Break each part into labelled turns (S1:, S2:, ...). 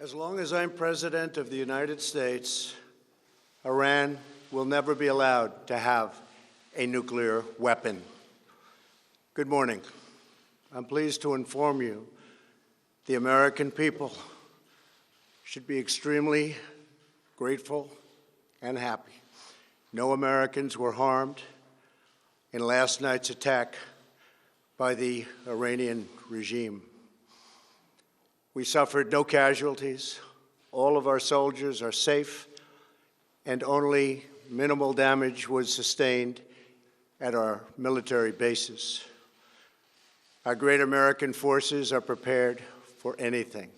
S1: As long as I'm President of the United States, Iran will never be allowed to have a nuclear weapon. Good morning. I'm pleased to inform you the American people should be extremely grateful and happy. No Americans were harmed in last night's attack by the Iranian regime. We suffered no casualties. All of our soldiers are safe, and only minimal damage was sustained at our military bases. Our great American forces are prepared for anything.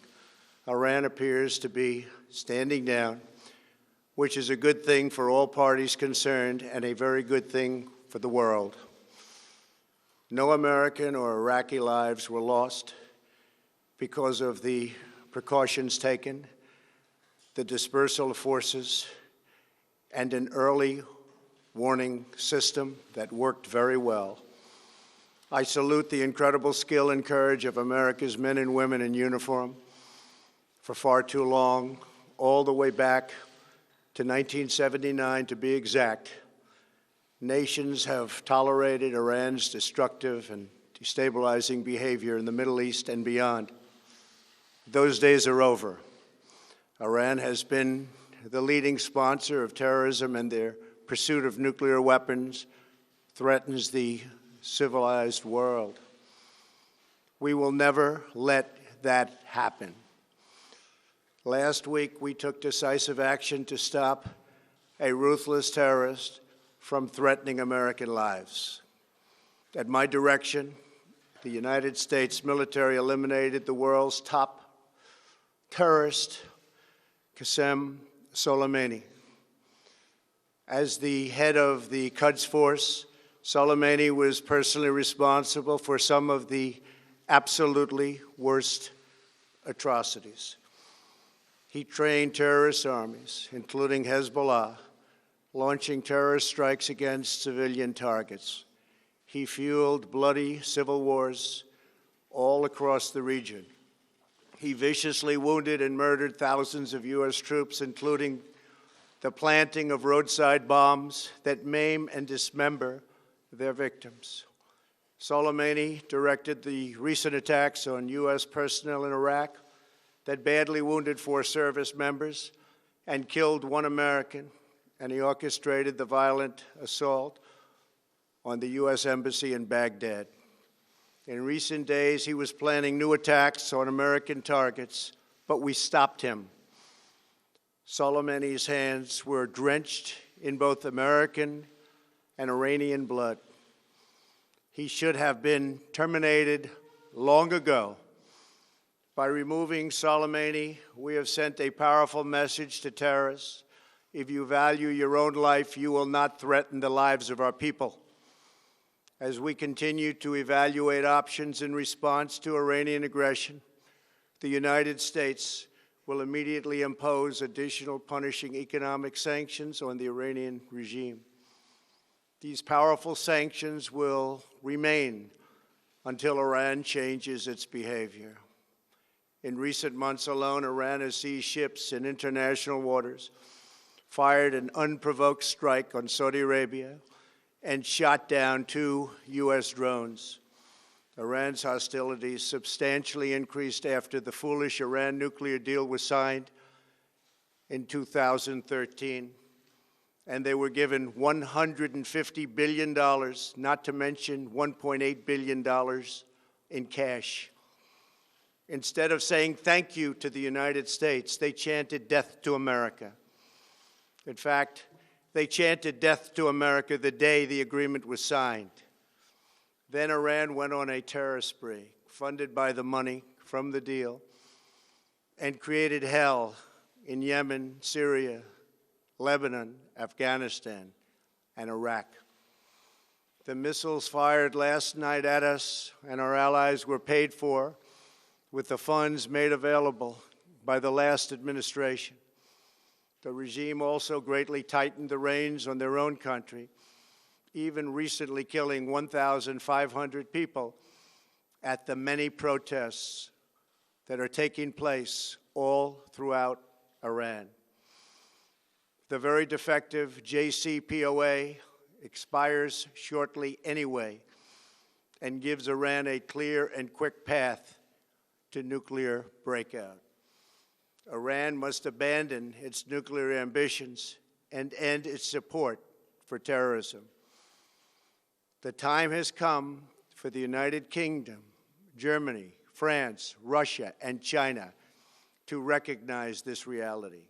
S1: Iran appears to be standing down, which is a good thing for all parties concerned and a very good thing for the world. No American or Iraqi lives were lost because of the precautions taken, the dispersal of forces, and an early warning system that worked very well. I salute the incredible skill and courage of America's men and women in uniform. For far too long, all the way back to 1979 to be exact, nations have tolerated Iran's destructive and destabilizing behavior in the Middle East and beyond. Those days are over. Iran has been the leading sponsor of terrorism, and their pursuit of nuclear weapons threatens the civilized world. We will never let that happen. Last week, we took decisive action to stop a ruthless terrorist from threatening American lives. At my direction, the United States military eliminated the world's top terrorist, Qasem Soleimani. As the head of the Quds Force, Soleimani was personally responsible for some of the absolutely worst atrocities. He trained terrorist armies, including Hezbollah, launching terrorist strikes against civilian targets. He fueled bloody civil wars all across the region. He viciously wounded and murdered thousands of U.S. troops, including the planting of roadside bombs that maim and dismember their victims. Soleimani directed the recent attacks on U.S. personnel in Iraq that badly wounded 4 service members and killed 1 American, and he orchestrated the violent assault on the U.S. Embassy in Baghdad. In recent days, he was planning new attacks on American targets, but we stopped him. Soleimani's hands were drenched in both American and Iranian blood. He should have been terminated long ago. By removing Soleimani, we have sent a powerful message to terrorists. If you value your own life, you will not threaten the lives of our people. As we continue to evaluate options in response to Iranian aggression, the United States will immediately impose additional punishing economic sanctions on the Iranian regime. These powerful sanctions will remain until Iran changes its behavior. In recent months alone, Iran has seized ships in international waters, fired an unprovoked strike on Saudi Arabia, and shot down 2 U.S. drones. Iran's hostilities substantially increased after the foolish Iran nuclear deal was signed in 2013, and they were given $150 billion, not to mention $1.8 billion in cash. Instead of saying thank you to the United States, they chanted death to America. In fact, they chanted death to America the day the agreement was signed. Then Iran went on a terror spree, funded by the money from the deal, and created hell in Yemen, Syria, Lebanon, Afghanistan, and Iraq. The missiles fired last night at us and our allies were paid for with the funds made available by the last administration. The regime also greatly tightened the reins on their own country, even recently killing 1,500 people at the many protests that are taking place all throughout Iran. The very defective JCPOA expires shortly anyway and gives Iran a clear and quick path to nuclear breakout. Iran must abandon its nuclear ambitions and end its support for terrorism. The time has come for the United Kingdom, Germany, France, Russia, and China to recognize this reality.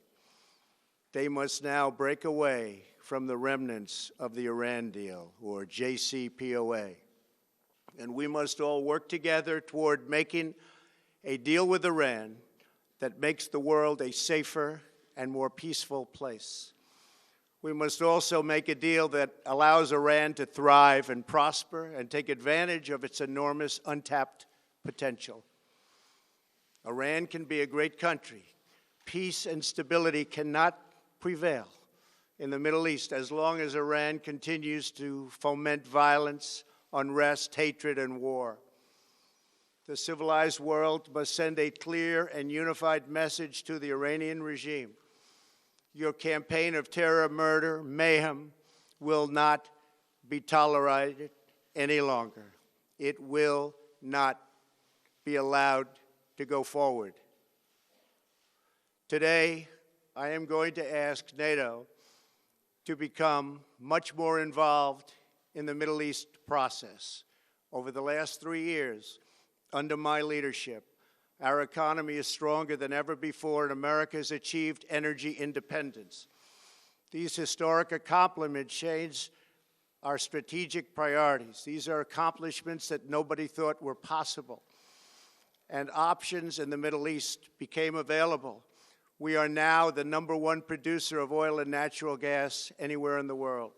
S1: They must now break away from the remnants of the Iran deal, or JCPOA. And we must all work together toward making a deal with Iran that makes the world a safer and more peaceful place. We must also make a deal that allows Iran to thrive and prosper and take advantage of its enormous untapped potential. Iran can be a great country. Peace and stability cannot prevail in the Middle East as long as Iran continues to foment violence, unrest, hatred, and war. The civilized world must send a clear and unified message to the Iranian regime. Your campaign of terror, murder, mayhem will not be tolerated any longer. It will not be allowed to go forward. Today, I am going to ask NATO to become much more involved in the Middle East process. Over the last 3 years, under my leadership, our economy is stronger than ever before, and America has achieved energy independence. These historic accomplishments change our strategic priorities. These are accomplishments that nobody thought were possible. And options in the Middle East became available. We are now the #1 producer of oil and natural gas anywhere in the world.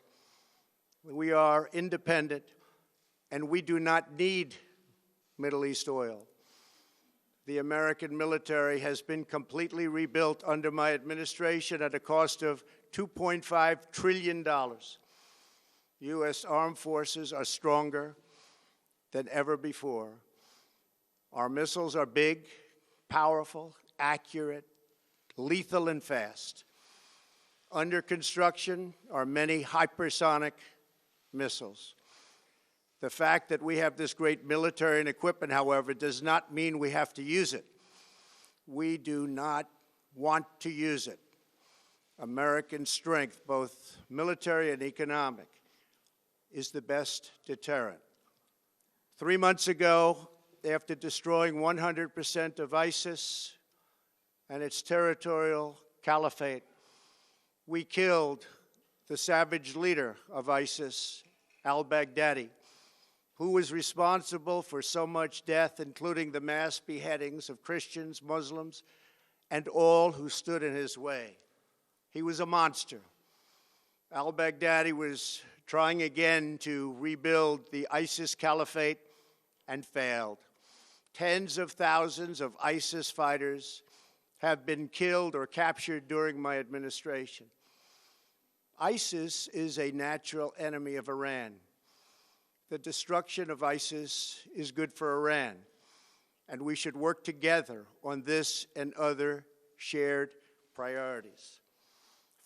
S1: We are independent, and we do not need Middle East oil. The American military has been completely rebuilt under my administration at a cost of $2.5 trillion. U.S. armed forces are stronger than ever before. Our missiles are big, powerful, accurate, lethal, and fast. Under construction are many hypersonic missiles. The fact that we have this great military and equipment, however, does not mean we have to use it. We do not want to use it. American strength, both military and economic, is the best deterrent. 3 months ago, after destroying 100% of ISIS and its territorial caliphate, we killed the savage leader of ISIS, al-Baghdadi, who was responsible for so much death, including the mass beheadings of Christians, Muslims, and all who stood in his way. He was a monster. Al-Baghdadi was trying again to rebuild the ISIS caliphate and failed. Tens of thousands of ISIS fighters have been killed or captured during my administration. ISIS is a natural enemy of Iran. The destruction of ISIS is good for Iran, and we should work together on this and other shared priorities.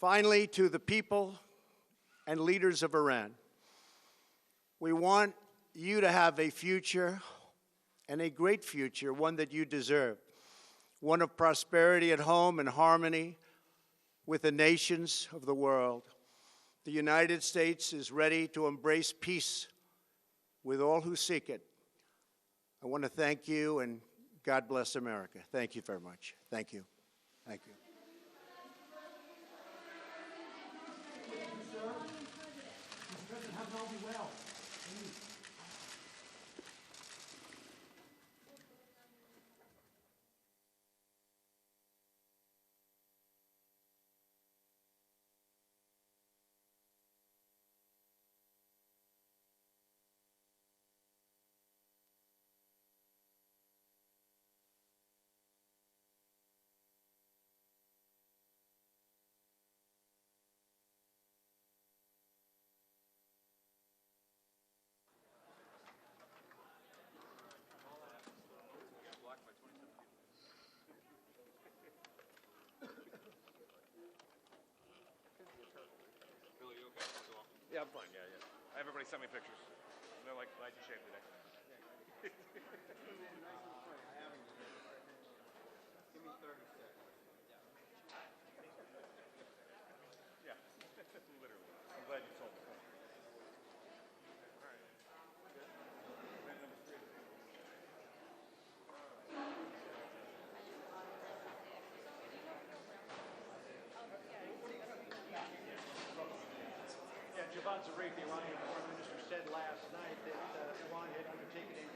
S1: Finally, to the people and leaders of Iran, we want you to have a future, and a great future, one that you deserve, one of prosperity at home and harmony with the nations of the world. The United States is ready to embrace peace with all who seek it. I want to thank you, and God bless America. Thank you very much. Thank you. Thank you.
S2: Mr. President, have all be well.
S3: Yeah, I'm fine. Yeah, yeah. Everybody sent me pictures. And they're like, glad you shaved today.
S1: Give me 30 seconds.
S3: Yeah, literally. I'm glad you told me. All right. Good. And number 3.
S2: Yeah, Javad Zarif, the Iranian foreign minister, said last night that Iran had undertaken a